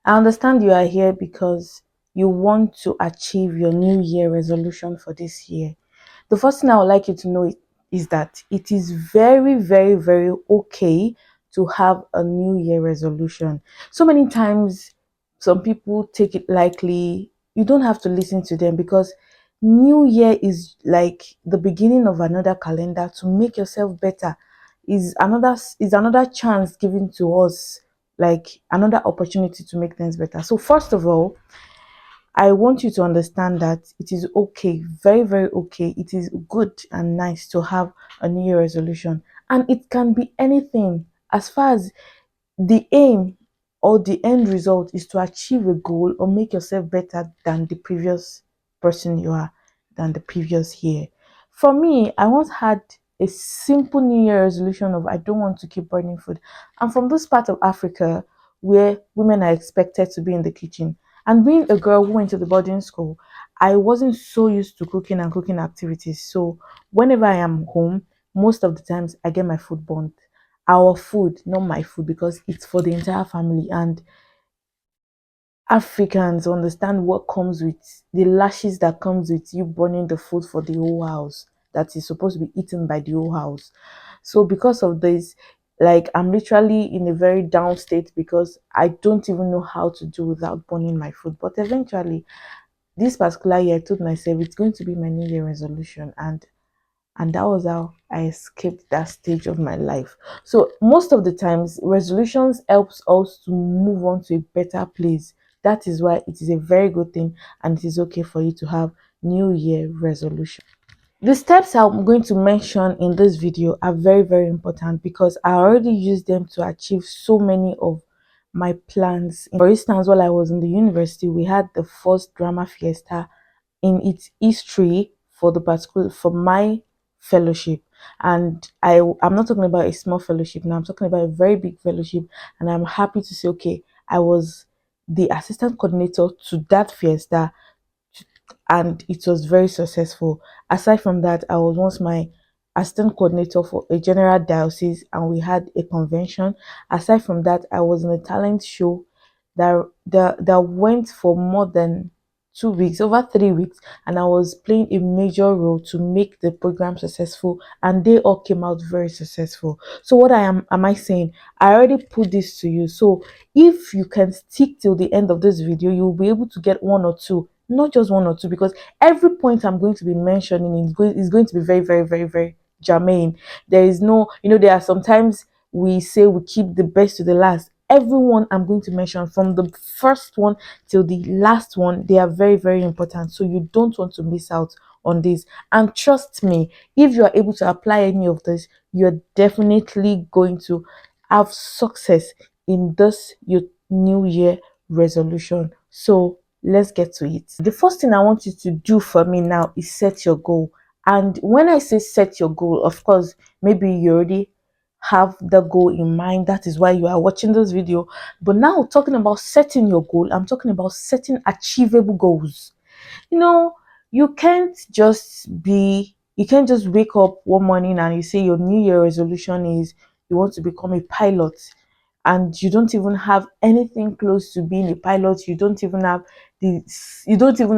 I understand you are here because you want to achieve your New Year resolution for this year. The first thing I would like you to know is that it is very, very, very okay to have a New Year resolution. So many times, some people take it lightly. You don't have to listen to them because New Year is like the beginning of another calendar to make yourself better. Is another chance given to us, like another opportunity to make things better. So first of all, I want you to understand that it is okay, very, very okay. It is good and nice to have a New Year resolution, and it can be anything as far as the aim or the end result is to achieve a goal or make yourself better than the previous person you are, than the previous year. For me, I once had a simple New Year resolution of I don't want to keep burning food. I'm from this part of Africa where women are expected to be in the kitchen. And being a girl who went to the boarding school, I wasn't so used to cooking and cooking activities. So whenever I am home, most of the times I get my food burnt. Our food, not my food, because it's for the entire family. And Africans understand what comes with the lashes that comes with you burning the food for the whole house that is supposed to be eaten by the whole house. So because of this, like I'm literally in a very down state because I don't even know how to do without burning my food. But eventually, this particular year, I told myself it's going to be my New Year resolution, and that was how I escaped that stage of my life. So most of the times resolutions helps us to move on to a better place. That is why it is a very good thing, and it is okay for you to have New Year resolution. The steps I'm going to mention in this video are very, very important because I already used them to achieve so many of my plans. For instance, while I was in the university, we had the first drama fiesta in its history for the particular for my fellowship. And I'm not talking about a small fellowship now, I'm talking about a very big fellowship. And I'm happy to say, okay, I was the assistant coordinator to that fiesta, and it was very successful. Aside from that, I was once my assistant coordinator for a general diocese, and we had a convention. Aside from that, I was in a talent show that went for more than 2 weeks, over 3 weeks, and I was playing a major role to make the program successful, and they all came out very successful. So what am I saying? I already put this to you. So if you can stick till the end of this video, you'll be able to get one or two, not just one or two, because every point I'm going to be mentioning is going to be very, very, very, very germane. There is no, there are sometimes we say we keep the best to the last. Everyone I'm going to mention from the first one till the last one, they are very, very important. So you don't want to miss out on this. And trust me, if you are able to apply any of this, you're definitely going to have success in this your New Year resolution. So let's get to it. The first thing I want you to do for me now is set your goal. And when I say set your goal, of course, maybe you already have the goal in mind. That is why you are watching this video. But now, talking about setting your goal, I'm talking about setting achievable goals. You know, you can't just wake up one morning and you say your New Year resolution is you want to become a pilot, and you don't even have anything close to being a pilot. You don't even know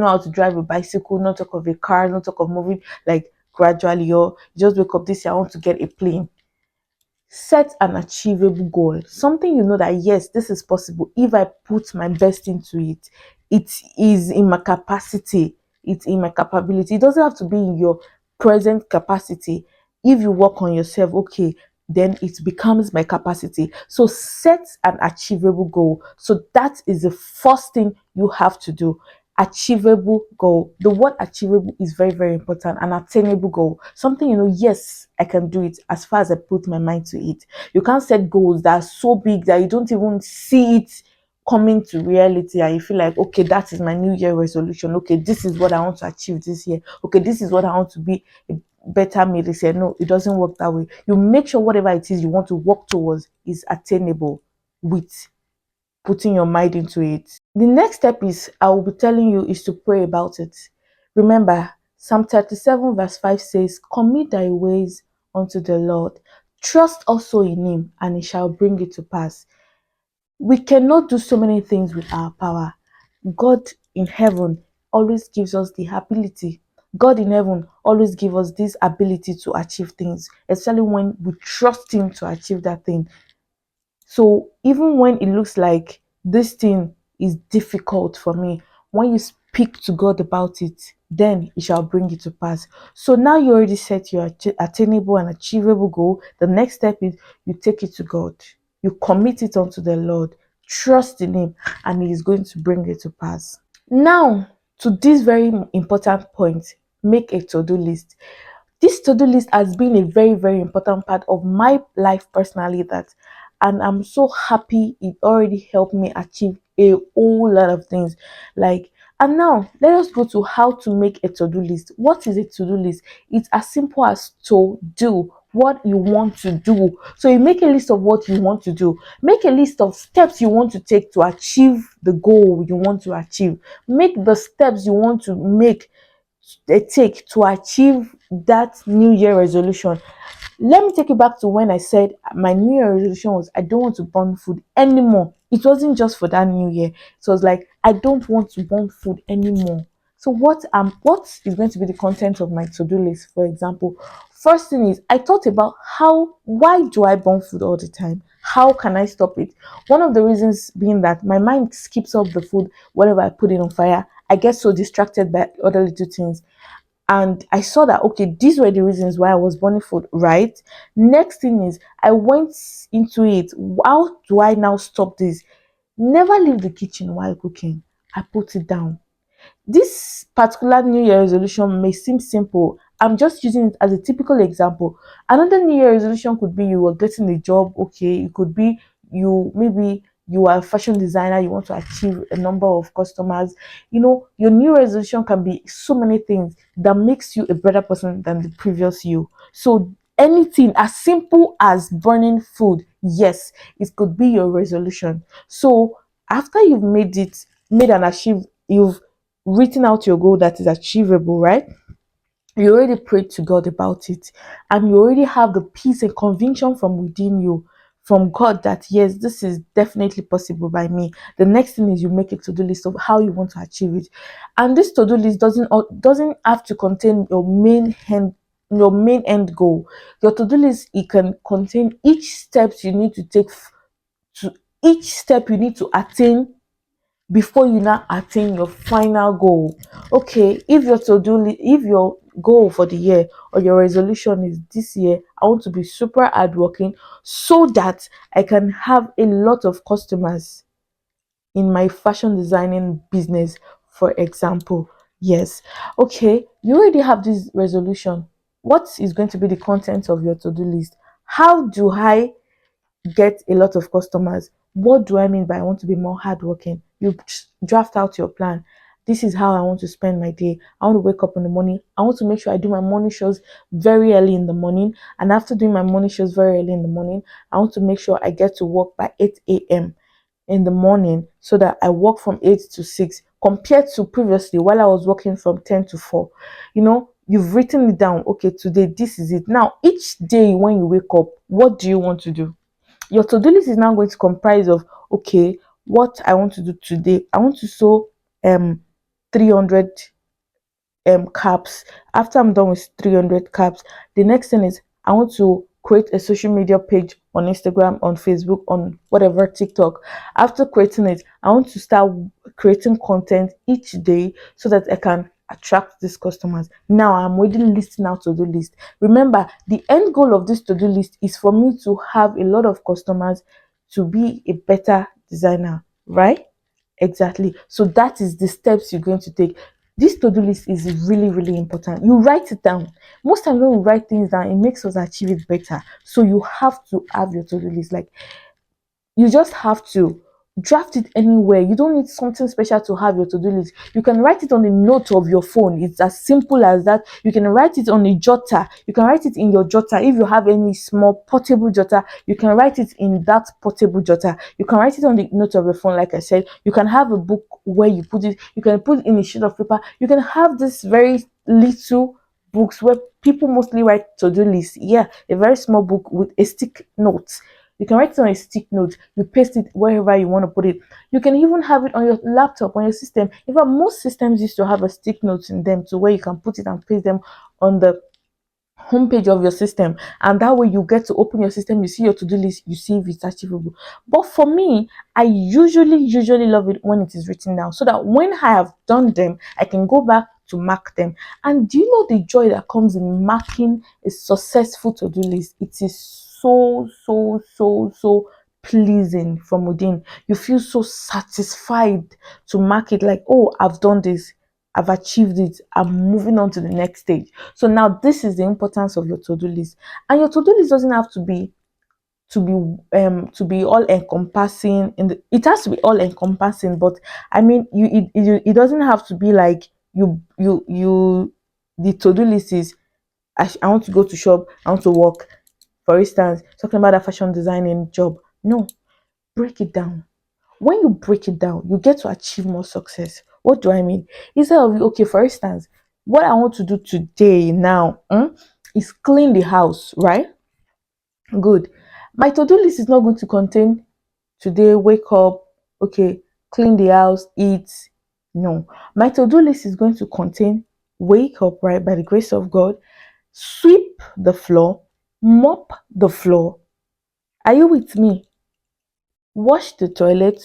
how to drive a bicycle, not talk of a car, not talk of moving like gradually, or you just wake up this year, I want to get a plane. Set an achievable goal, something you know that yes, this is possible. If I put my best into it, it is in my capacity, it's in my capability. It doesn't have to be in your present capacity. If you work on yourself, okay, then it becomes my capacity. So set an achievable goal. So that is the first thing you have to do. Achievable goal. The word achievable is very, very important. An attainable goal, something yes, I can do it as far as I put my mind to it. You can't set goals that are so big that you don't even see it coming to reality, and you feel like, okay, that is my New Year resolution. Okay, this is what I want to achieve this year. Okay, this is what I want to be a better me this year. No, it doesn't work that way. You make sure whatever it is you want to work towards is attainable with putting your mind into it. The next step is I will be telling you is to pray about it. Remember, Psalm 37 verse 5 says, "Commit thy ways unto the Lord. Trust also in him, and he shall bring it to pass." We cannot do so many things with our power. God in heaven always gives us the ability. God in heaven always gives us this ability to achieve things, especially when we trust Him to achieve that thing. So even when it looks like this thing is difficult for me, when you speak to God about it, then He shall bring it to pass. So now you already set your attainable and achievable goal. The next step is you take it to God, you commit it unto the Lord, trust in Him, and He is going to bring it to pass. Now, to this very important point, make a to do list. This to-do list has been a very, very important part of my life personally, that and I'm so happy it already helped me achieve a whole lot of things. Like, and now let us go to how to make a to-do list. What is a to-do list? It's as simple as to do what you want to do. So you make a list of what you want to do. Make a list of steps you want to take to achieve the goal you want to achieve. Make the steps you want to make take to achieve that new year resolution. Let me take you back to when I said my new year resolution was I don't want to burn food anymore. It wasn't just for that new year. It was like I don't want to burn food anymore. So what is going to be the content of my to-do list? For example, first thing is I thought about why do I burn food all the time? How can I stop it? One of the reasons being that my mind skips off the food whenever I put it on fire. I get so distracted by other little things, and I saw that okay, these were the reasons why I was burning food, right? Next thing is I went into it. How do I now stop this? Never leave the kitchen while cooking. I put it down. This particular New Year resolution may seem simple. I'm just using it as a typical example. Another New Year resolution could be you are getting a job. Okay, it could be maybe you are a fashion designer, you want to achieve a number of customers. Your new resolution can be so many things that makes you a better person than the previous you. So anything as simple as burning food, yes, it could be your resolution. So after you've made an achieve, you've written out your goal that is achievable, right? You already prayed to God about it, and you already have the peace and conviction from within you, from God, that yes, this is definitely possible by me. The next thing is you make a to-do list of how you want to achieve it, and this to-do list doesn't have to contain your main end goal. Your to-do list, it can contain each steps you need to take to each step you need to attain before you now attain your final goal. Okay, if your goal for the year or your resolution is this year, I want to be super hardworking so that I can have a lot of customers in my fashion designing business, for example. Yes. Okay, you already have this resolution. What is going to be the content of your to-do list? How do I get a lot of customers? What do I mean by I want to be more hardworking? You draft out your plan. This is how I want to spend my day. I want to wake up in the morning. I want to make sure I do my morning shows very early in the morning. And after doing my morning shows very early in the morning, I want to make sure I get to work by 8 a.m. in the morning so that I work from 8 to 6 compared to previously while I was working from 10 to 4. You've written it down. Okay, today, this is it. Now, each day when you wake up, what do you want to do? Your to-do list is now going to comprise of, okay, what I want to do today. I want to sew 300 caps. After I'm done with 300 caps, the next thing is I want to create a social media page on Instagram, on Facebook, on whatever, TikTok. After creating it, I want to start creating content each day so that I can attract these customers. Now I'm already listing out to-do list. Remember, the end goal of this to-do list is for me to have a lot of customers, to be a better designer, right? Exactly. So that is the steps you're going to take. This to-do list is really, really important. You write it down. Most times when we write things down, it makes us achieve it better. So you have to have your to-do list. Like, you just have to draft it anywhere. You don't need something special to have your to-do list. You can write it on the note of your phone. It's as simple as that. You can write it on a jotter. You can write it in your jotter. If you have any small portable jotter, you can write it in that portable jotter. You can write it on the note of your phone, like I said. You can have a book where you put it. You can put it in a sheet of paper. You can have this very little books where people mostly write to-do lists. Yeah, a very small book with a stick note. You can write it on a stick note, you paste it wherever you want to put it. You can even have it on your laptop, on your system. In fact, most systems used to have a stick notes in them to where you can put it and paste them on the homepage of your system, and that way you get to open your system, you see your to-do list, you see if it's achievable. But for me, I usually love it when it is written down, so that when I have done them, I can go back to mark them. And do you know the joy that comes in marking a successful to-do list? It is so pleasing from within. You feel so satisfied to mark it, like, oh, I've done this, I've achieved it, I'm moving on to the next stage. So now this is the importance of your to-do list. And your to-do list doesn't have to be all encompassing. It has to be all encompassing, but I mean, it doesn't have to be like you the to-do list is, I want to go to shop, I want to work, for instance, talking about a fashion designing job. No, break it down. When you break it down, you get to achieve more success. What do I mean? Instead of, okay, for instance, what I want to do today now is clean the house, right? Good. My to-do list is not going to contain today, wake up, okay, clean the house, eat. No. My to-do list is going to contain wake up, right, by the grace of God, sweep the floor, mop the floor. Are you with me? Wash the toilet,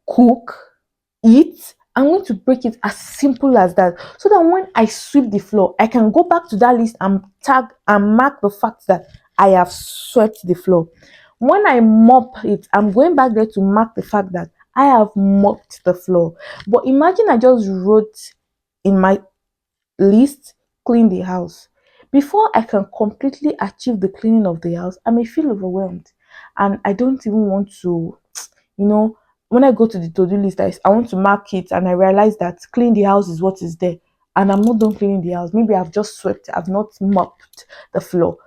cook, eat. I'm going to break it as simple as that, so that when I sweep the floor, I can go back to that list and tag and mark the fact that I have swept the floor. When I mop it, I'm going back there to mark the fact that I have mopped the floor. But imagine I just wrote in my list, clean the house. Before I can completely achieve the cleaning of the house, I may feel overwhelmed, and I don't even want to, you know, when I go to the to-do list, I want to mark it, and I realize that clean the house is what is there, and I'm not done cleaning the house. Maybe I've just swept, I've not mopped the floor.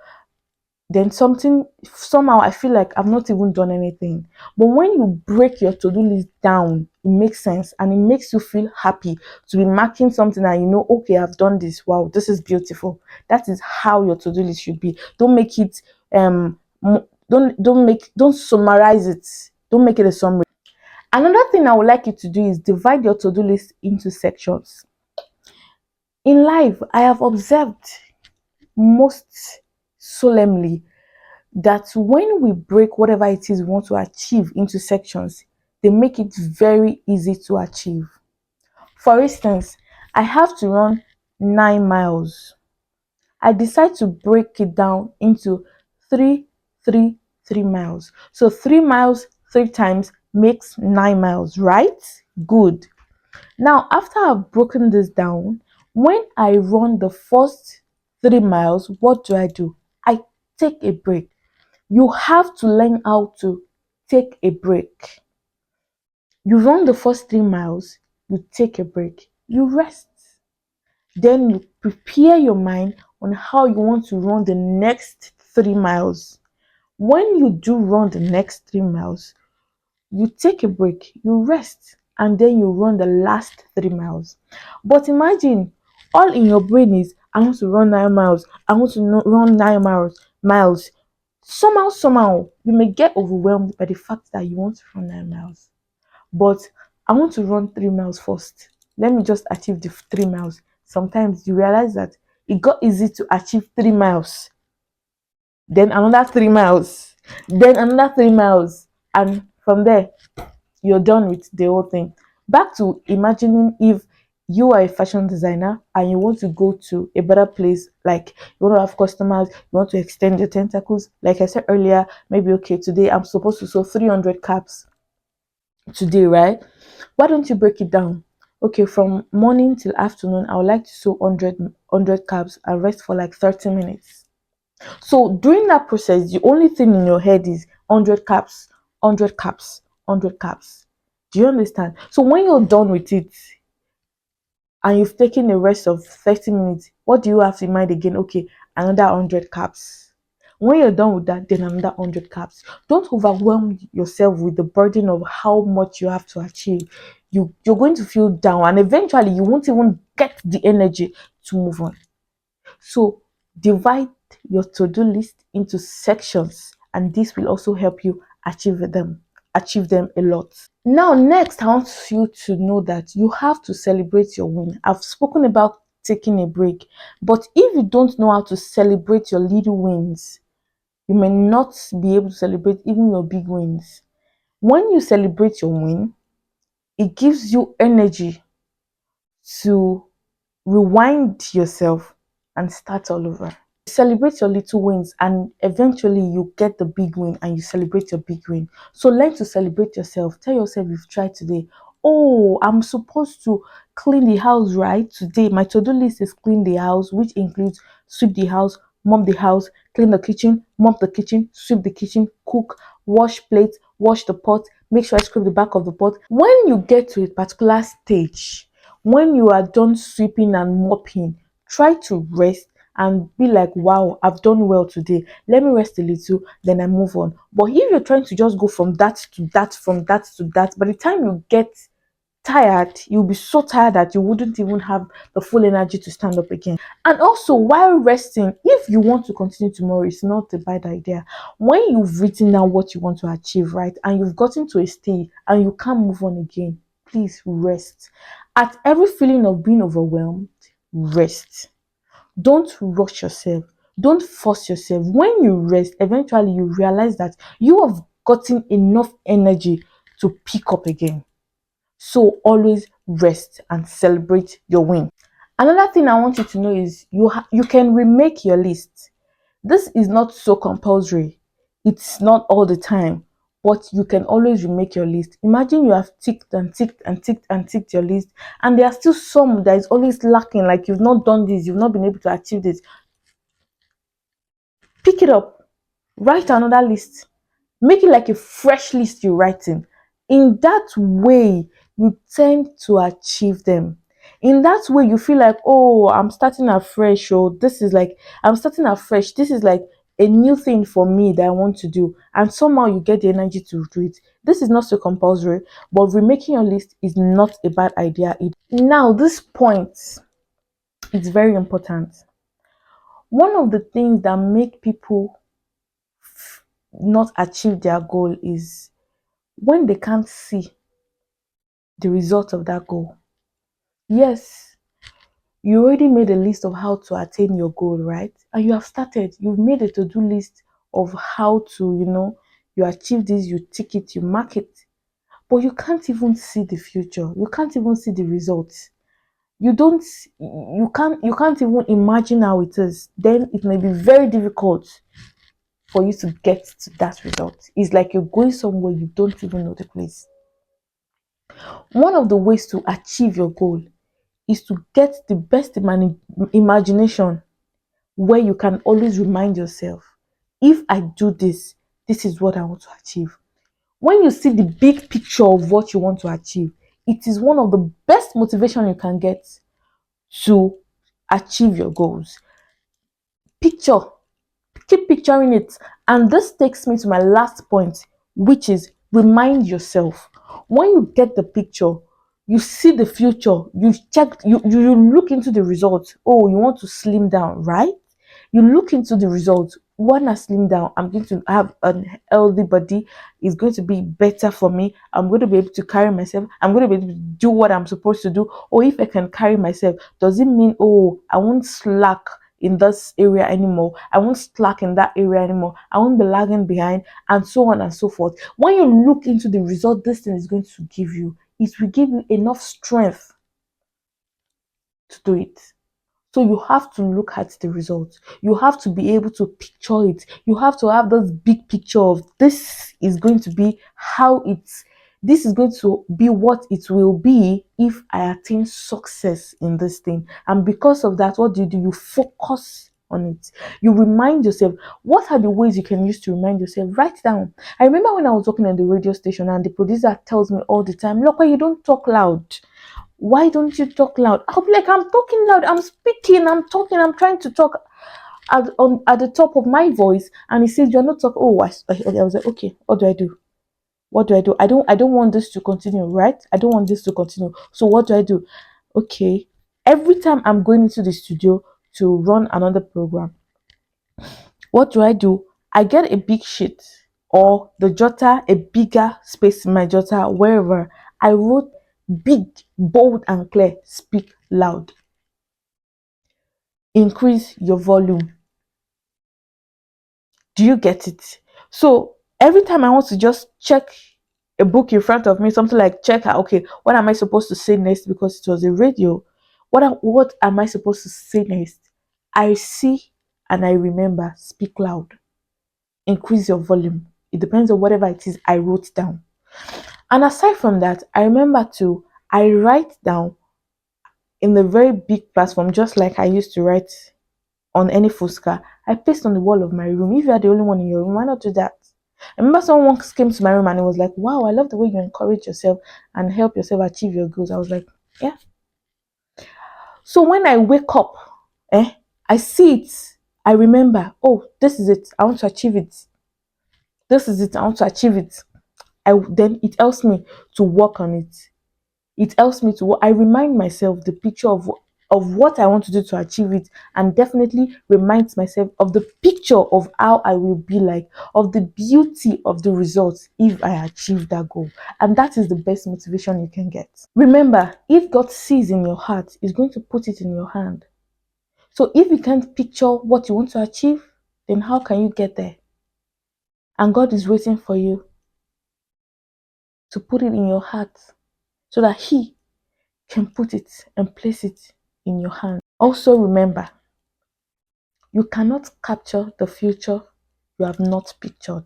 Then somehow I feel like I've not even done anything. But when you break your to-do list down, it makes sense, and it makes you feel happy to be marking something that, okay, I've done this. Wow, this is beautiful. That is how your to-do list should be. Don't make it don't summarize it. Don't make it a summary. Another thing I would like you to do is divide your to-do list into sections. In life, I have observed most solemnly that when we break whatever it is we want to achieve into sections, they make it very easy to achieve. For instance, I have to run 9 miles. I decide to break it down into 3 miles. So 3 miles 3 times makes 9 miles, right? Good. Now, after I've broken this down, when I run the first 3 miles, what do? I take a break. You have to learn how to take a break. You run the first 3 miles, you take a break, you rest. Then you prepare your mind on how you want to run the next 3 miles. When you do run the next 3 miles, you take a break, you rest, and then you run the last 3 miles. But imagine, all in your brain is, I want to run 9 miles, I want to run 9 miles. Somehow, you may get overwhelmed by the fact that you want to run 9 miles. But I want to run 3 miles first. Let me just achieve the 3 miles. Sometimes you realize that it got easy to achieve 3 miles, then another 3 miles, then another 3 miles, and from there you're done with the whole thing. Back to imagining if you are a fashion designer and you want to go to a better place, like you want to have customers, you want to extend your tentacles. Like I said earlier, maybe, okay, today I'm supposed to sew 300 caps today, right? Why don't you break it down? Okay, from morning till afternoon, I would like to sew 100 caps and rest for like 30 minutes. So during that process, the only thing in your head is 100 caps, 100 caps, 100 caps. Do you understand? So when you're done with it and you've taken a rest of 30 minutes, what do you have in mind again? Okay, another 100 caps. When you're done with that, then another 100 caps. Don't overwhelm yourself with the burden of how much you have to achieve. You're going to feel down, and eventually you won't even get the energy to move on. So divide your to-do list into sections, and this will also help you achieve them a lot. Now, next, I want you to know that you have to celebrate your win. I've spoken about taking a break, but if you don't know how to celebrate your little wins, you may not be able to celebrate even your big wins. When you celebrate your win, it gives you energy to rewind yourself and start all over. Celebrate your little wins, and eventually you get the big win and you celebrate your big win. So learn to celebrate yourself. Tell yourself you've tried today. Oh, I'm supposed to clean the house right today. My to-do list is clean the house, which includes sweep the house, mop the house, clean the kitchen, mop the kitchen, sweep the kitchen, cook, wash plates, wash the pot, make sure I scrape the back of the pot. When you get to a particular stage, when you are done sweeping and mopping, try to rest and be like, wow, I've done well today. Let me rest a little, then I move on. But if you're trying to just go from that to that, from that to that, by the time you get tired, you'll be so tired that you wouldn't even have the full energy to stand up again. And also, while resting, if you want to continue tomorrow, it's not a bad idea. When you've written down what you want to achieve, right, and you've gotten to a stage and you can't move on again, please rest. At every feeling of being overwhelmed, rest. Don't rush yourself. Don't force yourself. When you rest, eventually you realize that you have gotten enough energy to pick up again. So always rest and celebrate your win. Another thing I want you to know is you can remake your list. This is not so compulsory. It's not all the time, but you can always remake your list. Imagine you have ticked and ticked and ticked and ticked your list, and there are still some that is always lacking, like you've not done this, you've not been able to achieve this. Pick it up, write another list, make it like a fresh list you're writing. In that way, you tend to achieve them. In that way, you feel like, oh, I'm starting afresh, or this is like, I'm starting afresh. This is like a new thing for me that I want to do. And somehow you get the energy to do it. This is not so compulsory, but remaking your list is not a bad idea. Now, this point is very important. One of the things that make people not achieve their goal is when they can't see the result of that goal. Yes, you already made a list of how to attain your goal, right? And you have started, you've made a to-do list of how to, you achieve this, you tick it, you mark it. But you can't even see the future. You can't even see the results. You can't even imagine how it is. Then it may be very difficult for you to get to that result. It's like you're going somewhere you don't even know the place. One of the ways to achieve your goal is to get the best imagination, where you can always remind yourself, if I do this, this is what I want to achieve. When you see the big picture of what you want to achieve, it is one of the best motivation you can get to achieve your goals. Picture, keep picturing it. And this takes me to my last point, which is remind yourself. When you get the picture, you see the future, you look into the results. Oh, you want to slim down, right? You look into the results. When I slim down, I'm going to have a healthy body. It's going to be better for me. I'm going to be able to carry myself. I'm going to be able to do what I'm supposed to do. Or if I can carry myself, does it mean, oh, I won't slack in this area anymore? I won't slack in that area anymore. I won't be lagging behind, and so on and so forth. When you look into the result this thing is going to give you, it will give you enough strength to do it. So you have to look at the results. You have to be able to picture it. You have to have this big picture of this is going to be this is going to be what it will be if I attain success in this thing. And because of that, what do? You focus on it. You remind yourself. What are the ways you can use to remind yourself? Write down. I remember when I was working on the radio station and the producer tells me all the time, look, you don't talk loud. Why don't you talk loud? I'll be like, I'm talking loud, I'm speaking, I'm talking, I'm trying to talk at the top of my voice. And he says, you're not talking. Oh, I was like, okay, what do I do? What do I do? I don't want this to continue, right? I don't want this to continue. So what do I do? Okay. Every time I'm going into the studio to run another program, What do? I get a big sheet or the jotter, a bigger space in my jotter, wherever. I wrote big, bold, and clear, speak loud. Increase your volume. Do you get it? So every time I want to just check a book in front of me, something like check out, okay, what am I supposed to say next? Because it was a radio. What am I supposed to say next? I see and I remember, speak loud. Increase your volume. It depends on whatever it is I wrote down. And aside from that, I remember to I write down in the very big platform, just like I used to write on any Fusca. I paste on the wall of my room. If you are the only one in your room, why not do that? I remember someone once came to my room and it was like, wow, I love the way you encourage yourself and help yourself achieve your goals. I was like, yeah. So when I wake up, I see it. I remember, oh, this is it. I want to achieve it. This is it. I want to achieve it. Then it helps me to work on it. It helps me to I remind myself the picture of what I want to do to achieve it, and definitely reminds myself of the picture of how I will be like, of the beauty of the results if I achieve that goal. And that is the best motivation you can get. Remember, if God sees in your heart, He's going to put it in your hand. So if you can't picture what you want to achieve, then how can you get there? And God is waiting for you to put it in your heart so that He can put it and place it in your hand. Also remember, you cannot capture the future you have not pictured.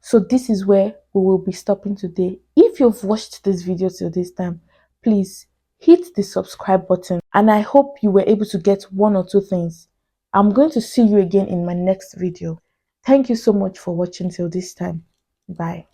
So this is where we will be stopping today. If you've watched this video till this time, please hit the subscribe button, and I hope you were able to get one or two things. I'm going to see you again in my next video. Thank you so much for watching till this time. Bye.